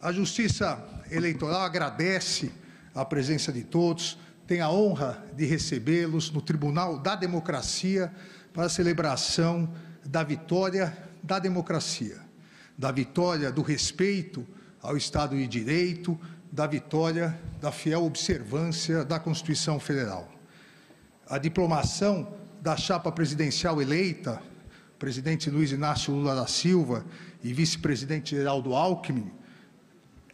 A Justiça Eleitoral agradece a presença de todos, tem a honra de recebê-los no Tribunal da Democracia para a celebração da vitória da democracia, da vitória do respeito ao Estado de Direito, da vitória da fiel observância da Constituição Federal. A diplomação da chapa presidencial eleita, presidente Luiz Inácio Lula da Silva e vice-presidente Geraldo Alckmin,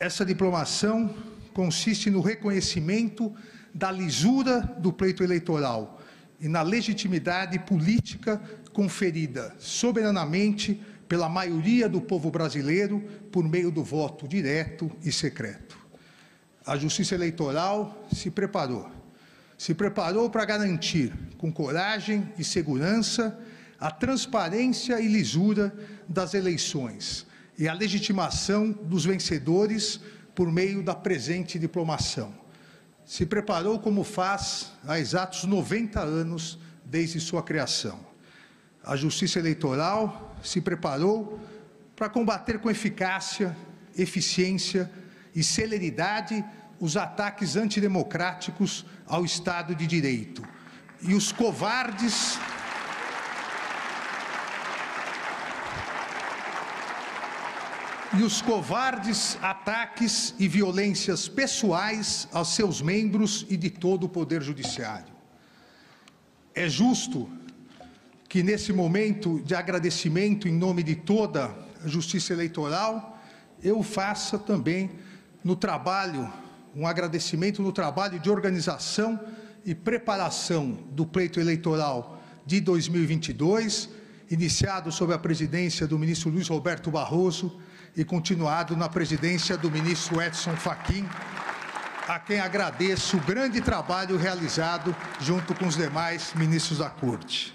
essa diplomação consiste no reconhecimento da lisura do pleito eleitoral e na legitimidade política conferida soberanamente pela maioria do povo brasileiro por meio do voto direto e secreto. A Justiça Eleitoral se preparou para garantir, com coragem e segurança, a transparência e lisura das eleições e a legitimação dos vencedores por meio da presente diplomação. Se preparou como faz há exatos 90 anos desde sua criação. A Justiça Eleitoral se preparou para combater com eficácia, eficiência e celeridade os ataques antidemocráticos ao Estado de Direito e os covardes ataques e violências pessoais aos seus membros e de todo o Poder Judiciário. É justo que, nesse momento de agradecimento em nome de toda a Justiça Eleitoral, eu faça também um agradecimento no trabalho de organização e preparação do pleito eleitoral de 2022, iniciado sob a presidência do ministro Luiz Roberto Barroso e continuado na presidência do ministro Edson Fachin, a quem agradeço o grande trabalho realizado junto com os demais ministros da Corte.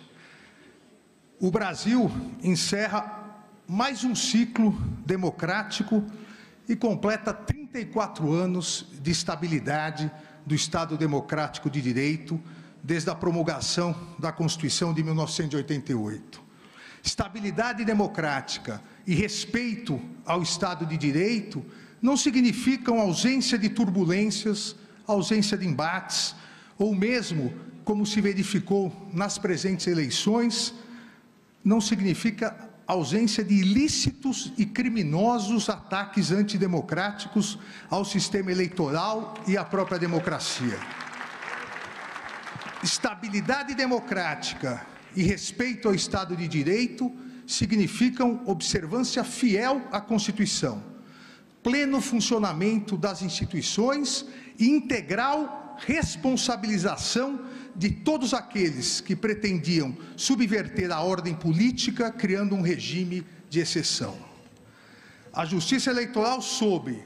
O Brasil encerra mais um ciclo democrático e completa 34 anos de estabilidade do Estado Democrático de Direito desde a promulgação da Constituição de 1988. Estabilidade democrática e respeito ao Estado de Direito não significam ausência de turbulências, ausência de embates, ou mesmo, como se verificou nas presentes eleições, não significa ausência de ilícitos e criminosos ataques antidemocráticos ao sistema eleitoral e à própria democracia. Estabilidade democrática e respeito ao Estado de Direito significam observância fiel à Constituição, pleno funcionamento das instituições e integral responsabilização de todos aqueles que pretendiam subverter a ordem política, criando um regime de exceção. A Justiça Eleitoral soube,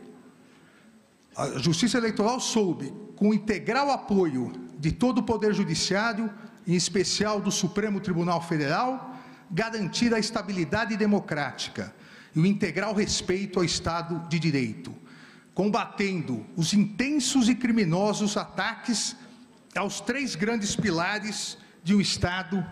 com o integral apoio de todo o Poder Judiciário, em especial do Supremo Tribunal Federal, garantir a estabilidade democrática e o integral respeito ao Estado de Direito, combatendo os intensos e criminosos ataques aos três grandes pilares de um Estado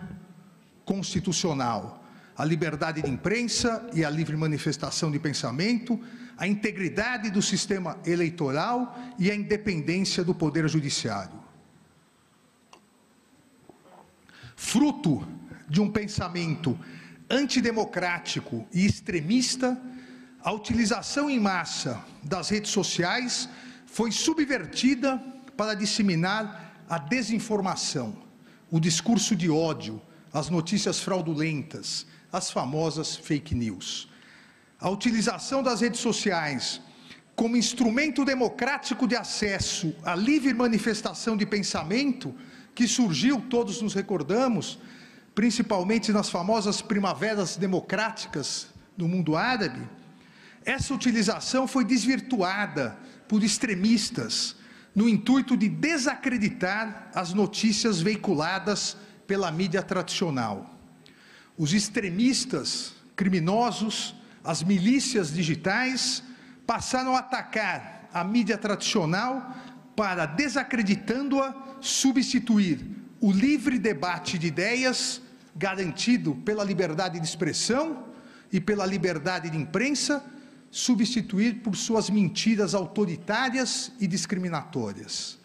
constitucional: a liberdade de imprensa e a livre manifestação de pensamento, a integridade do sistema eleitoral e a independência do Poder Judiciário. Fruto de um pensamento antidemocrático e extremista, a utilização em massa das redes sociais foi subvertida para disseminar a desinformação, o discurso de ódio, as notícias fraudulentas, as famosas fake news. A utilização das redes sociais como instrumento democrático de acesso à livre manifestação de pensamento, que surgiu, todos nos recordamos, principalmente nas famosas primaveras democráticas do mundo árabe, essa utilização foi desvirtuada por extremistas no intuito de desacreditar as notícias veiculadas pela mídia tradicional. Os extremistas criminosos, as milícias digitais, passaram a atacar a mídia tradicional para, desacreditando-a, substituir o livre debate de ideias, garantido pela liberdade de expressão e pela liberdade de imprensa, substituir por suas mentiras autoritárias e discriminatórias.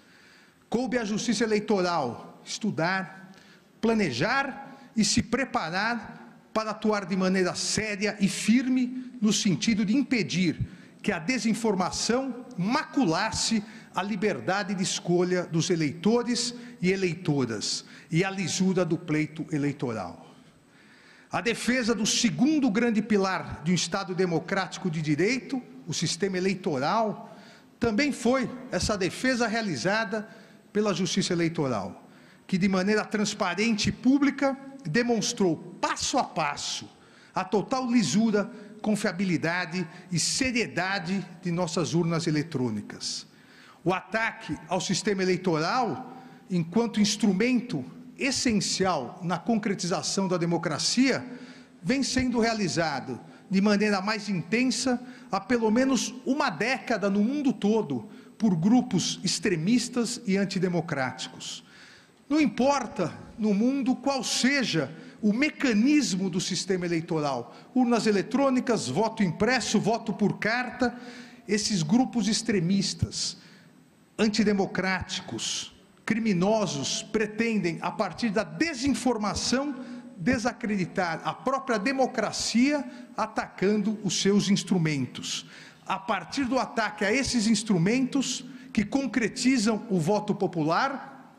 Coube à Justiça Eleitoral estudar, planejar e se preparar para atuar de maneira séria e firme no sentido de impedir que a desinformação maculasse a liberdade de escolha dos eleitores e eleitoras e a lisura do pleito eleitoral. A defesa do segundo grande pilar de um Estado democrático de direito, o sistema eleitoral, também foi essa defesa realizada pela Justiça Eleitoral, que de maneira transparente e pública demonstrou passo a passo a total lisura, confiabilidade e seriedade de nossas urnas eletrônicas. O ataque ao sistema eleitoral, enquanto instrumento essencial na concretização da democracia, vem sendo realizado de maneira mais intensa há pelo menos uma década no mundo todo por grupos extremistas e antidemocráticos. Não importa no mundo qual seja o mecanismo do sistema eleitoral, urnas eletrônicas, voto impresso, voto por carta, esses grupos extremistas, antidemocráticos, criminosos, pretendem, a partir da desinformação, desacreditar a própria democracia, atacando os seus instrumentos. A partir do ataque a esses instrumentos, que concretizam o voto popular,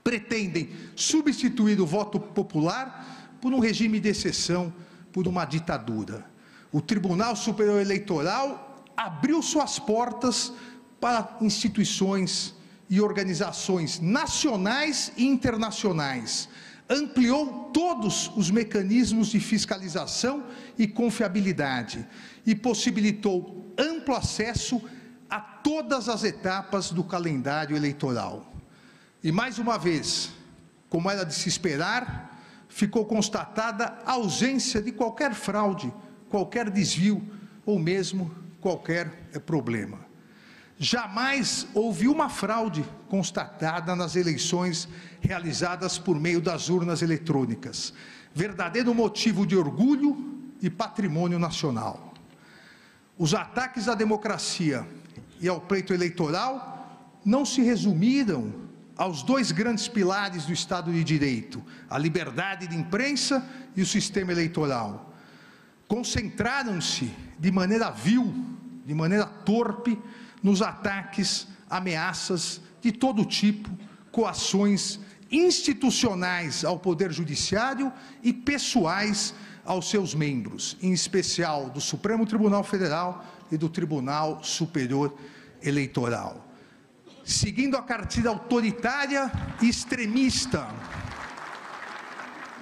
pretendem substituir o voto popular por um regime de exceção, por uma ditadura. O Tribunal Superior Eleitoral abriu suas portas para instituições e organizações nacionais e internacionais, ampliou todos os mecanismos de fiscalização e confiabilidade e possibilitou amplo acesso a todas as etapas do calendário eleitoral. E mais uma vez, como era de se esperar, ficou constatada a ausência de qualquer fraude, qualquer desvio ou mesmo qualquer problema. Jamais houve uma fraude constatada nas eleições realizadas por meio das urnas eletrônicas, verdadeiro motivo de orgulho e patrimônio nacional. Os ataques à democracia e ao pleito eleitoral não se resumiram aos dois grandes pilares do Estado de Direito, a liberdade de imprensa e o sistema eleitoral. Concentraram-se de maneira vil, de maneira torpe, nos ataques, ameaças de todo tipo, coações institucionais ao Poder Judiciário e pessoais aos seus membros, em especial do Supremo Tribunal Federal e do Tribunal Superior Eleitoral. Seguindo a cartilha autoritária e extremista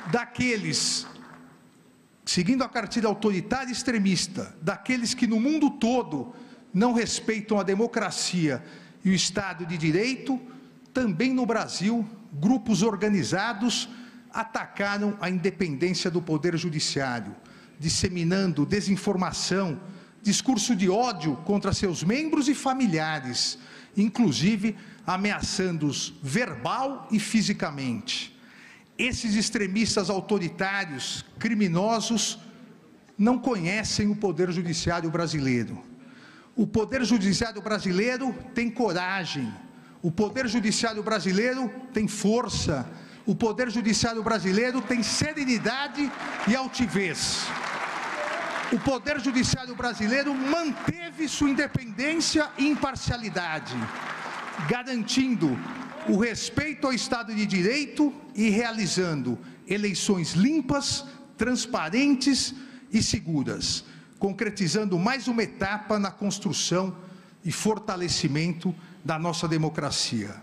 daqueles que no mundo todo não respeitam a democracia e o Estado de Direito, também no Brasil, grupos organizados atacaram a independência do Poder Judiciário, disseminando desinformação, discurso de ódio contra seus membros e familiares, inclusive ameaçando-os verbal e fisicamente. Esses extremistas autoritários, criminosos, não conhecem o Poder Judiciário brasileiro. O Poder Judiciário brasileiro tem coragem, o Poder Judiciário brasileiro tem força, o Poder Judiciário brasileiro tem serenidade e altivez. O Poder Judiciário brasileiro manteve sua independência e imparcialidade, garantindo o respeito ao Estado de Direito e realizando eleições limpas, transparentes e seguras, concretizando mais uma etapa na construção e fortalecimento da nossa democracia.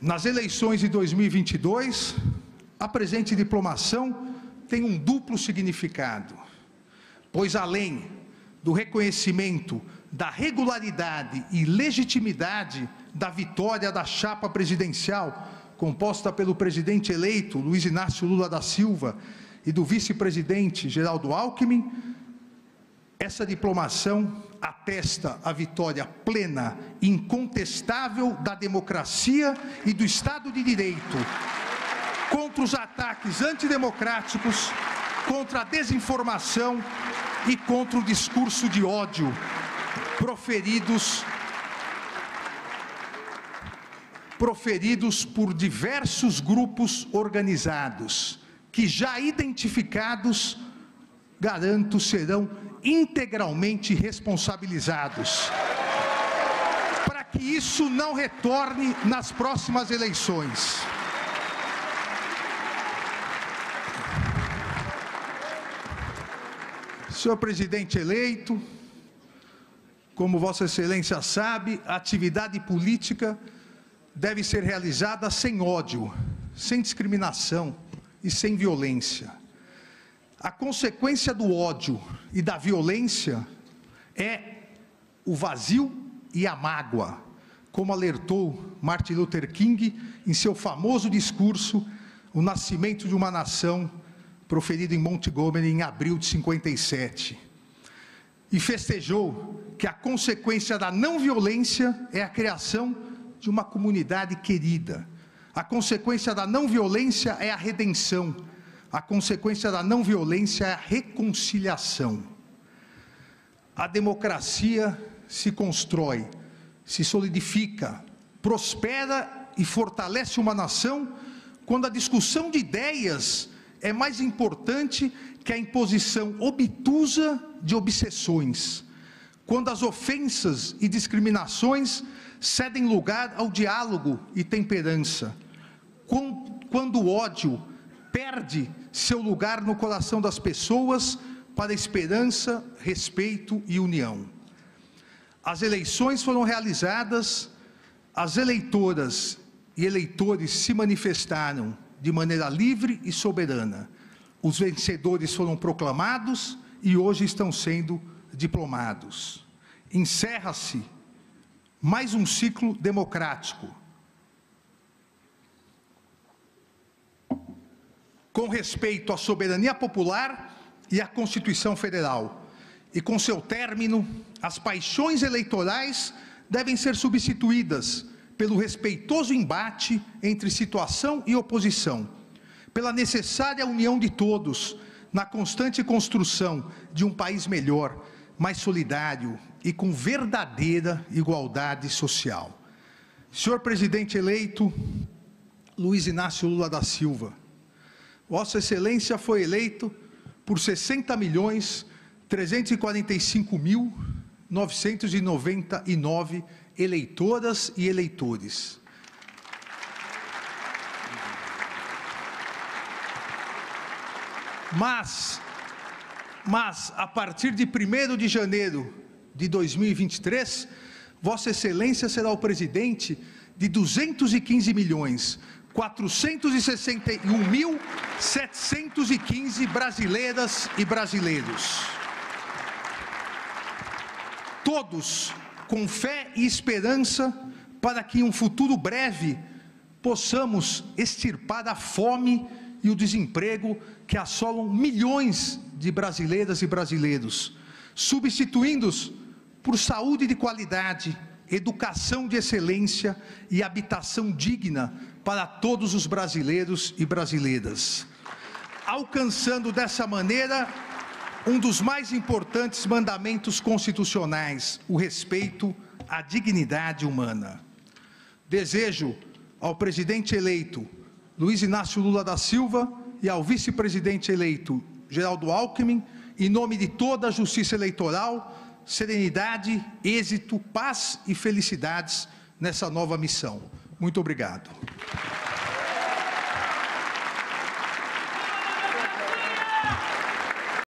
Nas eleições de 2022, a presente diplomação tem um duplo significado, pois além do reconhecimento da regularidade e legitimidade da vitória da chapa presidencial, composta pelo presidente eleito Luiz Inácio Lula da Silva e do vice-presidente Geraldo Alckmin, essa diplomação atesta a vitória plena e incontestável da democracia e do Estado de Direito contra os ataques antidemocráticos, contra a desinformação, e contra o discurso de ódio proferidos por diversos grupos organizados, que já identificados, garanto, serão integralmente responsabilizados, para que isso não retorne nas próximas eleições. Senhor presidente eleito, como Vossa Excelência sabe, a atividade política deve ser realizada sem ódio, sem discriminação e sem violência. A consequência do ódio e da violência é o vazio e a mágoa, como alertou Martin Luther King em seu famoso discurso, O Nascimento de uma Nação, proferido em Montgomery em abril de 57. E festejou que a consequência da não violência é a criação de uma comunidade querida. A consequência da não violência é a redenção. A consequência da não violência é a reconciliação. A democracia se constrói, se solidifica, prospera e fortalece uma nação quando a discussão de ideias é mais importante que a imposição obtusa de obsessões, quando as ofensas e discriminações cedem lugar ao diálogo e temperança, quando o ódio perde seu lugar no coração das pessoas para esperança, respeito e união. As eleições foram realizadas, as eleitoras e eleitores se manifestaram de maneira livre e soberana. Os vencedores foram proclamados e hoje estão sendo diplomados. Encerra-se mais um ciclo democrático. Com respeito à soberania popular e à Constituição Federal. E com seu término, as paixões eleitorais devem ser substituídas pelo respeitoso embate entre situação e oposição, pela necessária união de todos na constante construção de um país melhor, mais solidário e com verdadeira igualdade social. Senhor presidente eleito Luiz Inácio Lula da Silva, Vossa Excelência foi eleito por 60.345.999 eleitoras e eleitores. Mas, a partir de 1º de janeiro de 2023, Vossa Excelência será o presidente de 215.461.715 brasileiras e brasileiros. Todos com fé e esperança para que em um futuro breve possamos extirpar a fome e o desemprego que assolam milhões de brasileiras e brasileiros, substituindo-os por saúde de qualidade, educação de excelência e habitação digna para todos os brasileiros e brasileiras, alcançando dessa maneira um dos mais importantes mandamentos constitucionais, o respeito à dignidade humana. Desejo ao presidente eleito Luiz Inácio Lula da Silva e ao vice-presidente eleito Geraldo Alckmin, em nome de toda a justiça eleitoral, serenidade, êxito, paz e felicidades nessa nova missão. Muito obrigado.